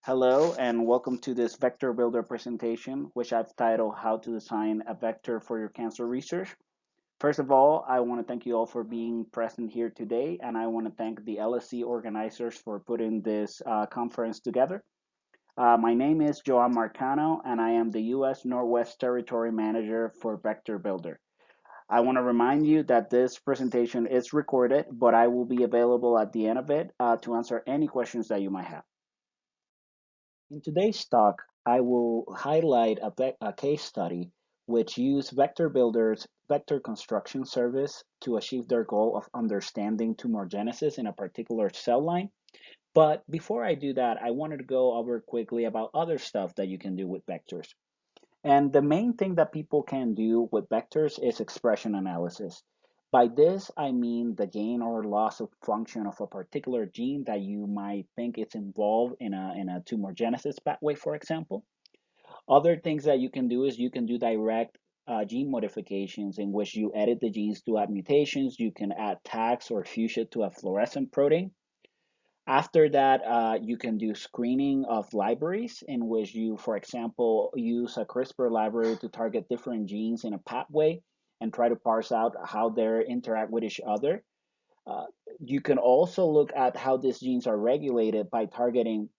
Hello and welcome to this VectorBuilder presentation, which I've titled How to Design a Vector for Your Cancer Research. First of all, I want to thank you all for being present here today, and I want to thank the LSE organizers for putting this conference together. My name is Joan Marcano, and I am the U.S. Northwest Territory Manager for VectorBuilder. I want to remind you that this presentation is recorded, but I will be available at the end of it to answer any questions that you might have. In today's talk, I will highlight a case study which used VectorBuilder's vector construction service to achieve their goal of understanding tumorigenesis in a particular cell line. But before I do that, I wanted to go over quickly about other stuff that you can do with vectors. And the main thing that people can do with vectors is expression analysis. By this, I mean the gain or loss of function of a particular gene that you might think is involved in a tumorigenesis pathway, for example. Other things that you can do is you can do direct gene modifications in which you edit the genes to add mutations. You can add tags or fuse it to a fluorescent protein. After that, you can do screening of libraries in which you, for example, use a CRISPR library to target different genes in a pathway and try to parse out how they interact with each other. Uh, you can also look at how these genes are regulated by targeting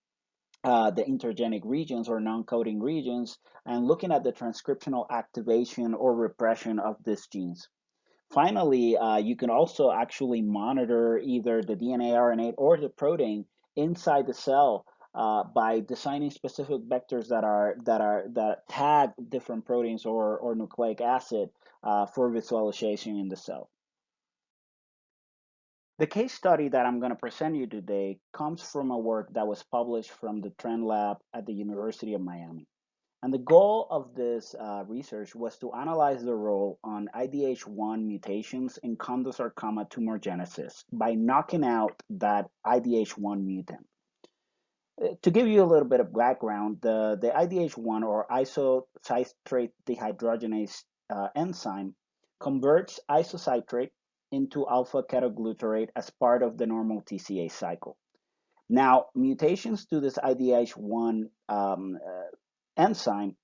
the intergenic regions or non-coding regions and looking at the transcriptional activation or repression of these genes. Finally, you can also actually monitor either the DNA, RNA, or the protein inside the cell by designing specific vectors that tag different proteins or nucleic acid for visualization in the cell. The case study that I'm going to present you today comes from a work that was published from the Trend Lab at the University of Miami. And the goal of this research was to analyze the role on IDH1 mutations in chondrosarcoma tumorigenesis by knocking out that IDH1 mutant. To give you a little bit of background, the IDH1 or isocitrate dehydrogenase enzyme converts isocitrate into alpha ketoglutarate as part of the normal TCA cycle. Now, mutations to this IDH1 enzyme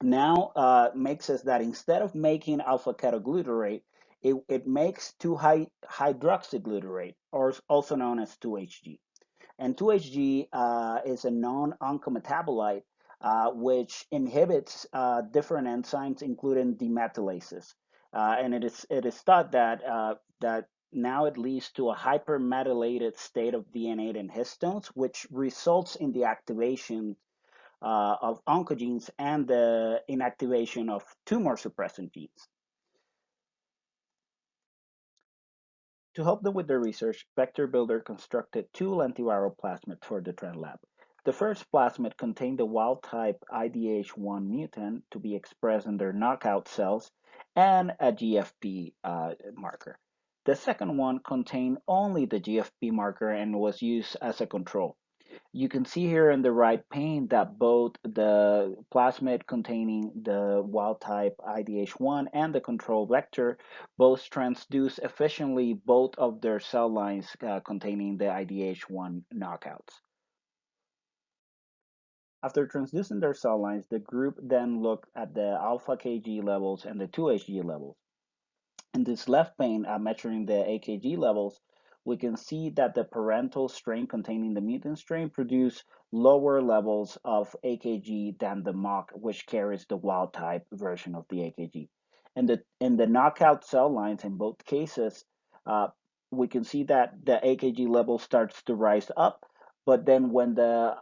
now makes us that instead of making alpha ketoglutarate, it makes 2-hydroxyglutarate, or also known as 2-HG. And 2-HG is a non-oncometabolite which inhibits different enzymes, including demethylases. And it is thought that now it leads to a hypermethylated state of DNA and histones, which results in the activation of oncogenes and the inactivation of tumor suppressant genes. To help them with their research, VectorBuilder constructed two lentiviral plasmids for the Trend Lab. The first plasmid contained the wild-type IDH1 mutant to be expressed in their knockout cells and a GFP marker. The second one contained only the GFP marker and was used as a control. You can see here in the right pane that both the plasmid containing the wild type IDH1 and the control vector both transduce efficiently both of their cell lines containing the IDH1 knockouts. After transducing their cell lines, the group then looked at the alpha Kg levels and the 2-HG levels. In this left pane, measuring the AKG levels, we can see that the parental strain containing the mutant strain produce lower levels of AKG than the mock, which carries the wild type version of the AKG. And in the knockout cell lines in both cases, uh, we can see that the AKG level starts to rise up, but then when the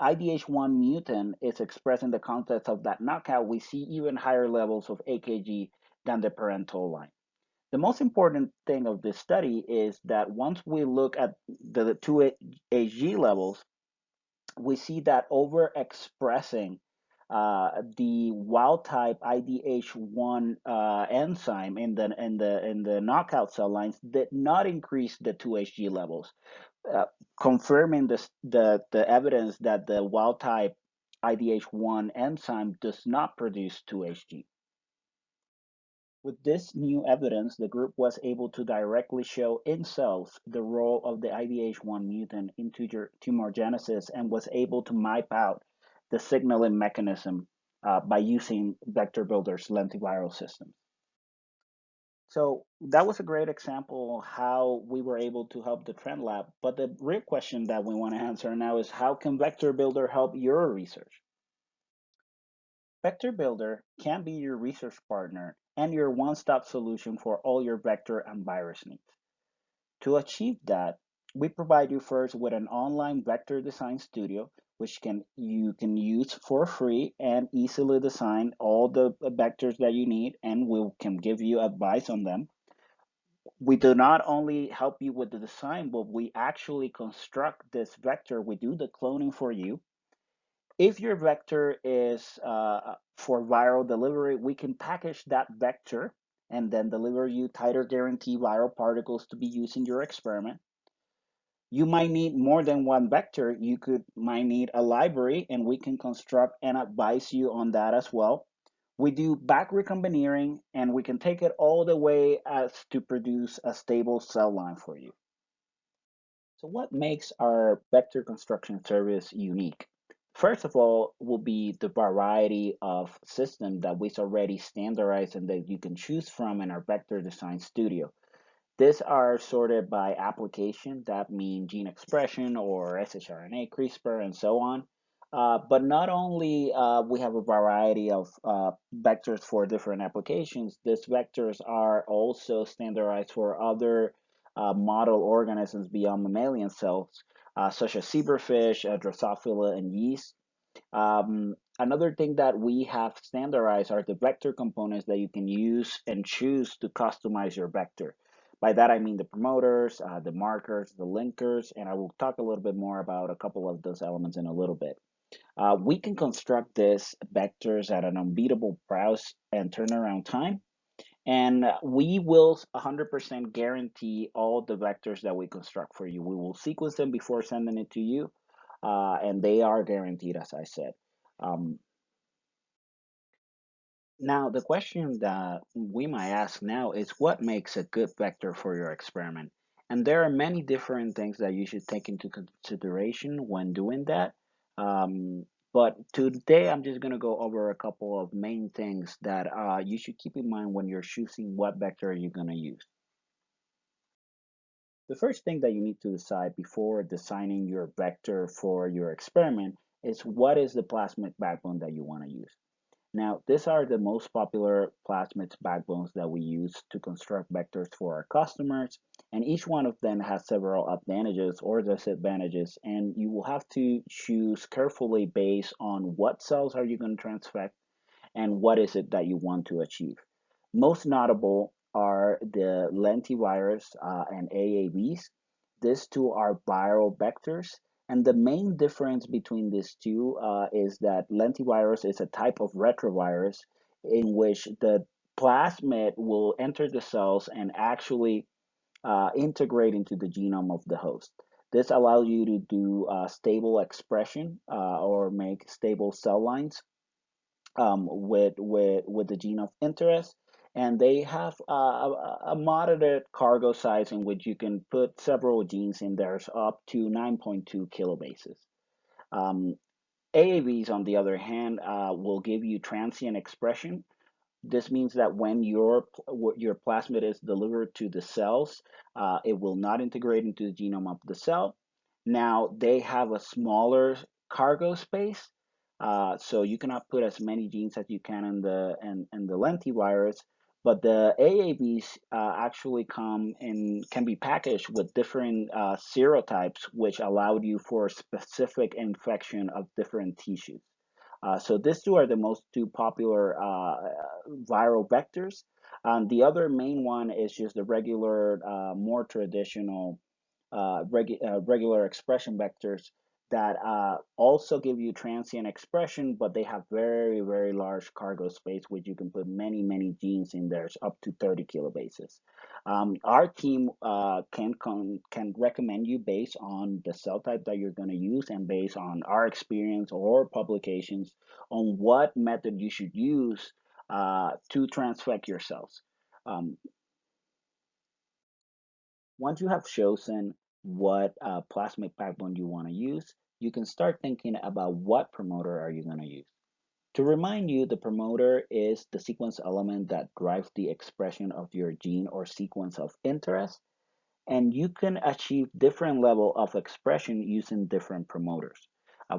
IDH1 mutant is expressed in the context of that knockout, we see even higher levels of AKG than the parental line. The most important thing of this study is that once we look at the 2-HG levels, we see that overexpressing the wild type IDH1 enzyme in the knockout cell lines did not increase the 2-HG levels, uh, confirming the evidence that the wild type IDH1 enzyme does not produce 2-HG. With this new evidence, the group was able to directly show in cells the role of the IDH1 mutant in tumorigenesis and was able to map out the signaling mechanism by using VectorBuilder's lentiviral system. So that was a great example of how we were able to help the Trend Lab. But the real question that we want to answer now is how can VectorBuilder help your research? VectorBuilder can be your research partner and your one-stop solution for all your vector and virus needs. To achieve that, we provide you first with an online vector design studio, which you can use for free and easily design all the vectors that you need, and we can give you advice on them. We do not only help you with the design, but we actually construct this vector. We do the cloning for you. If your vector is for viral delivery, we can package that vector and then deliver you titer guarantee viral particles to be used in your experiment. You might need more than one vector. Might need a library, and we can construct and advise you on that as well. We do back recombinering, and we can take it all the way as to produce a stable cell line for you. So what makes our vector construction service unique? First of all, will be the variety of systems that we've already standardized and that you can choose from in our vector design studio. These are sorted by application, that means gene expression or shRNA, CRISPR, and so on. But not only we have a variety of vectors for different applications, these vectors are also standardized for other model organisms beyond mammalian cells, such as zebrafish, Drosophila, and yeast. Another thing that we have standardized are the vector components that you can use and choose to customize your vector. By that, I mean the promoters, the markers, the linkers, and I will talk a little bit more about a couple of those elements in a little bit. We can construct these vectors at an unbeatable browse and turnaround time, and we will 100% guarantee all the vectors that we construct for you. We will sequence them before sending it to you, and they are guaranteed, as I said. Um, Now, the question that we might ask now is what makes a good vector for your experiment? And there are many different things that you should take into consideration when doing that. Um, but today, I'm just going to go over a couple of main things that you should keep in mind when you're choosing what vector you're going to use. The first thing that you need to decide before designing your vector for your experiment is what is the plasmid backbone that you want to use. Now, these are the most popular plasmids backbones that we use to construct vectors for our customers, and each one of them has several advantages or disadvantages, and you will have to choose carefully based on what cells are you going to transfect and what is it that you want to achieve. Most notable are the lentivirus and AAVs. These two are viral vectors, and the main difference between these two is that lentivirus is a type of retrovirus in which the plasmid will enter the cells and actually integrate into the genome of the host. This allows you to do stable expression or make stable cell lines with the gene of interest, and they have a moderate cargo size in which you can put several genes in there, up to 9.2 kilobases. Um, AAVs, on the other hand, will give you transient expression. This means that when your plasmid is delivered to the cells, it will not integrate into the genome of the cell. Now they have a smaller cargo space, so you cannot put as many genes as you can in the lentivirus. But the AAVs actually come in, can be packaged with different serotypes, which allowed you for specific infection of different tissues. So these two are the most two popular viral vectors. The other main one is just the regular, more traditional regular expression vectors that also give you transient expression, but they have very, very large cargo space, which you can put many, many genes in there, up to 30 kilobases. Our team can recommend you based on the cell type that you're going to use and based on our experience or publications on what method you should use to transfect your cells. Um, Once you have chosen what plasmid backbone you want to use, you can start thinking about what promoter are you going to use. To remind you, the promoter is the sequence element that drives the expression of your gene or sequence of interest, and you can achieve different level of expression using different promoters.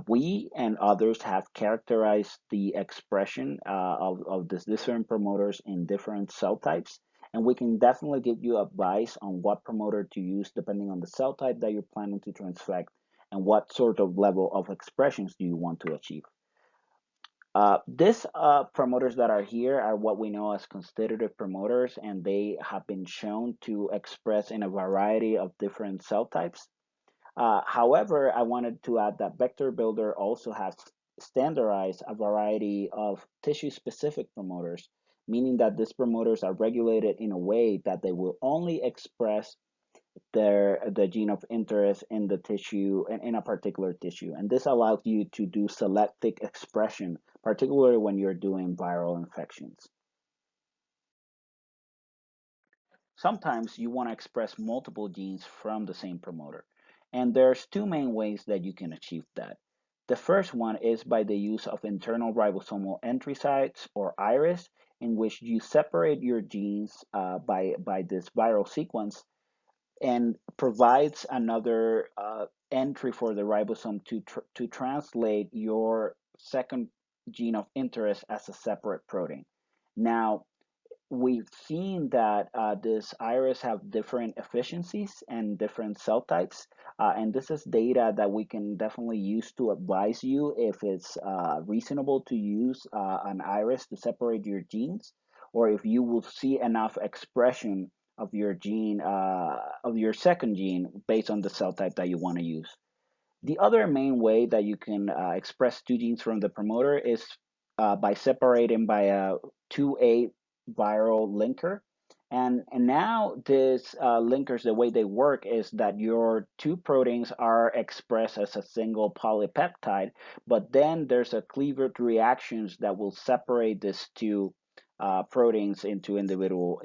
We and others have characterized the expression of these different promoters in different cell types, and we can definitely give you advice on what promoter to use depending on the cell type that you're planning to transfect and what sort of level of expressions do you want to achieve. These promoters that are here are what we know as constitutive promoters, and they have been shown to express in a variety of different cell types. However, I wanted to add that VectorBuilder also has standardized a variety of tissue-specific promoters, meaning that these promoters are regulated in a way that they will only express the gene of interest in the tissue and in a particular tissue. And this allows you to do selective expression, particularly when you're doing viral infections. Sometimes you want to express multiple genes from the same promoter. And there's two main ways that you can achieve that. The first one is by the use of internal ribosomal entry sites or IRIS, in which you separate your genes by this viral sequence and provides another entry for the ribosome to translate your second gene of interest as a separate protein. Now, we've seen that this iris have different efficiencies and different cell types, and this is data that we can definitely use to advise you if it's reasonable to use an iris to separate your genes, or if you will see enough expression of your gene, of your second gene, based on the cell type that you want to use. The other main way that you can express two genes from the promoter is by separating by a 2A viral linker. And now these linkers, the way they work is that your two proteins are expressed as a single polypeptide, but then there's a cleavage reactions that will separate these two proteins into individual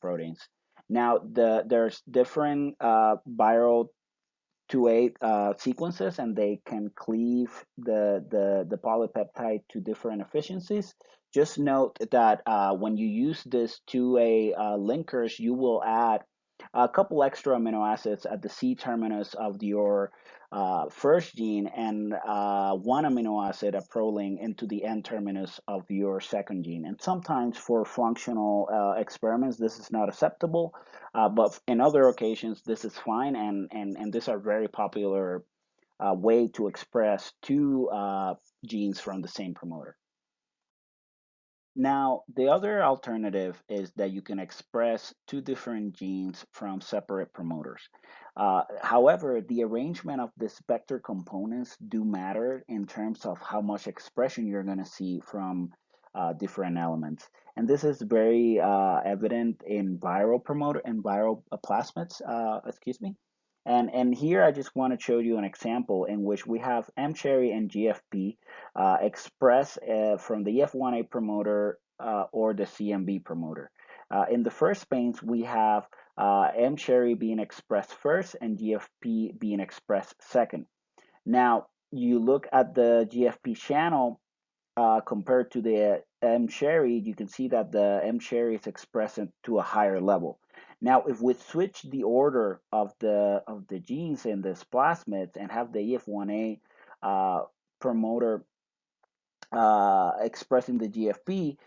proteins. Now there's different viral 2A sequences, and they can cleave the polypeptide to different efficiencies. Just note that when you use this 2A linkers, you will add a couple extra amino acids at the C terminus of your first gene and one amino acid, a proline, into the N terminus of your second gene. And sometimes for functional experiments, this is not acceptable, but in other occasions, this is fine, and these are very popular way to express two genes from the same promoter. Now, the other alternative is that you can express two different genes from separate promoters. However, the arrangement of these vector components do matter in terms of how much expression you're going to see from different elements. And this is very evident in viral promoter and viral plasmids, excuse me. And here I just want to show you an example in which we have mCherry and GFP express from the F1A promoter or the CMB promoter. In the first panes, we have mCherry being expressed first and GFP being expressed second. Now, you look at the GFP channel compared to the mCherry, you can see that the mCherry is expressed to a higher level. Now, if we switch the order of the genes in this plasmids and have the EF1A promoter expressing the GFP,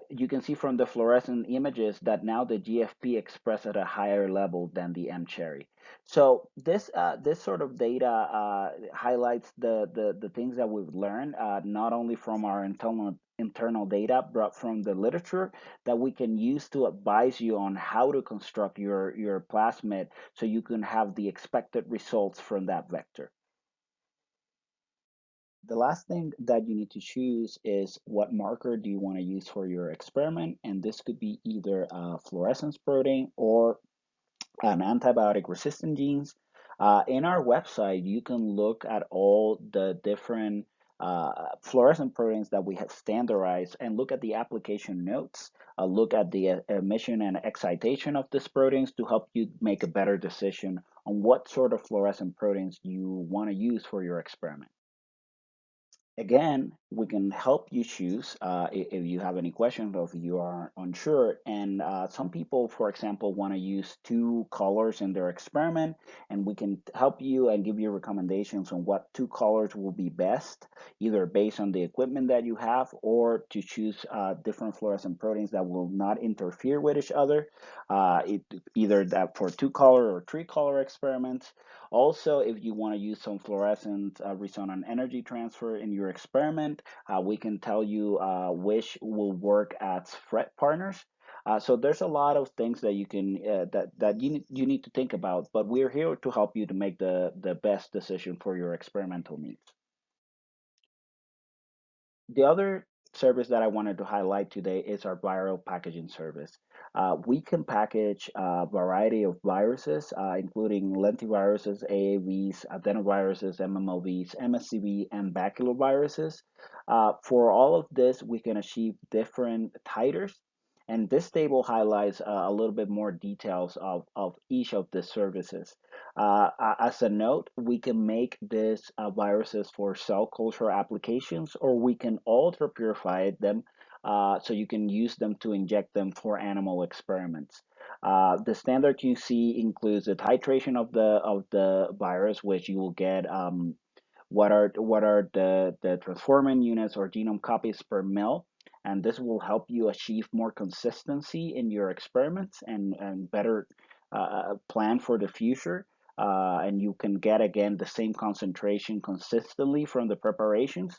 you can see from the fluorescent images that now the GFP express at a higher level than the mCherry. So this sort of data highlights the things that we've learned, not only from our internal data, but from the literature that we can use to advise you on how to construct your plasmid so you can have the expected results from that vector. The last thing that you need to choose is what marker do you want to use for your experiment, and this could be either a fluorescence protein or an antibiotic resistant genes. In our website, you can look at all the different fluorescent proteins that we have standardized and look at the application notes, look at the emission and excitation of these proteins to help you make a better decision on what sort of fluorescent proteins you want to use for your experiment. Again, we can help you choose if you have any questions or if you are unsure. And some people, for example, want to use two colors in their experiment, and we can help you and give you recommendations on what two colors will be best, either based on the equipment that you have or to choose different fluorescent proteins that will not interfere with each other, either that for two color or three color experiments. Also, if you want to use some fluorescent resonant energy transfer in your experiment, we can tell you which will work as FRET partners. So there's a lot of things that you can that you need to think about, but we're here to help you to make the best decision for your experimental needs. The other service that I wanted to highlight today is our viral packaging service. We can package a variety of viruses, including lentiviruses, AAVs, adenoviruses, MMOVs, MSCV, and baculoviruses. For all of this, we can achieve different titers. And this table highlights a little bit more details of each of the services. As a note, we can make these viruses for cell culture applications, or we can ultra purify them so you can use them to inject them for animal experiments. The standard QC includes the titration of the virus, which you will get what are the transforming units or genome copies per mil, and this will help you achieve more consistency in your experiments and better plan for the future. And you can get again the same concentration consistently from the preparations.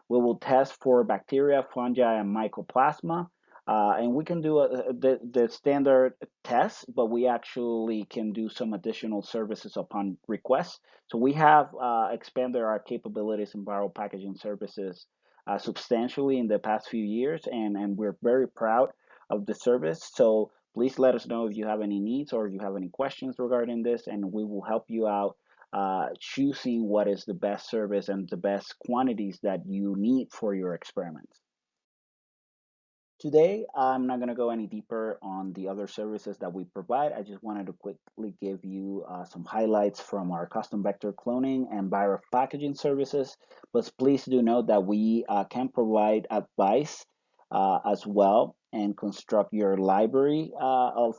We will test for bacteria, fungi, and mycoplasma. And we can do the standard test, but we actually can do some additional services upon request. So we have expanded our capabilities in viral packaging services substantially in the past few years, and we're very proud of the service. So please let us know if you have any needs or if you have any questions regarding this, and we will help you out choosing what is the best service and the best quantities that you need for your experiments. Today, I'm not going to go any deeper on the other services that we provide. I just wanted to quickly give you some highlights from our custom vector cloning and viral packaging services. But please do note that we can provide advice as well and construct your library of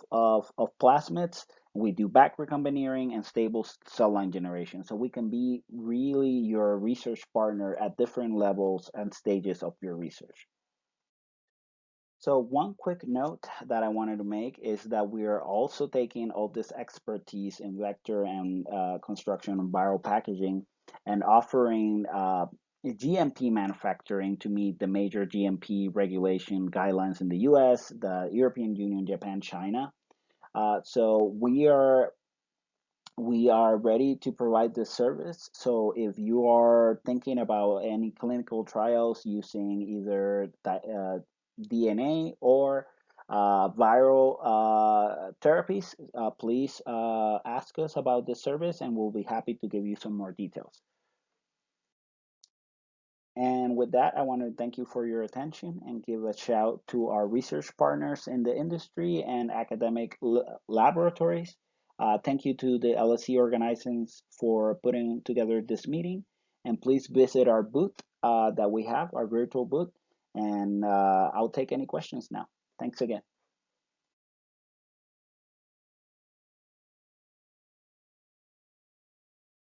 plasmids. We do back recombinering and stable cell line generation. So we can be really your research partner at different levels and stages of your research. So one quick note that I wanted to make is that we are also taking all this expertise in vector and construction and viral packaging and offering GMP manufacturing to meet the major GMP regulation guidelines in the US, the European Union, Japan, China. So we are ready to provide this service. So if you are thinking about any clinical trials using either DNA or viral therapies, please ask us about this service and we'll be happy to give you some more details. And with that, I want to thank you for your attention and give a shout to our research partners in the industry and academic laboratories. Thank you to the LSE organizers for putting together this meeting. And please visit our booth that we have, our virtual booth. And I'll take any questions now. Thanks again.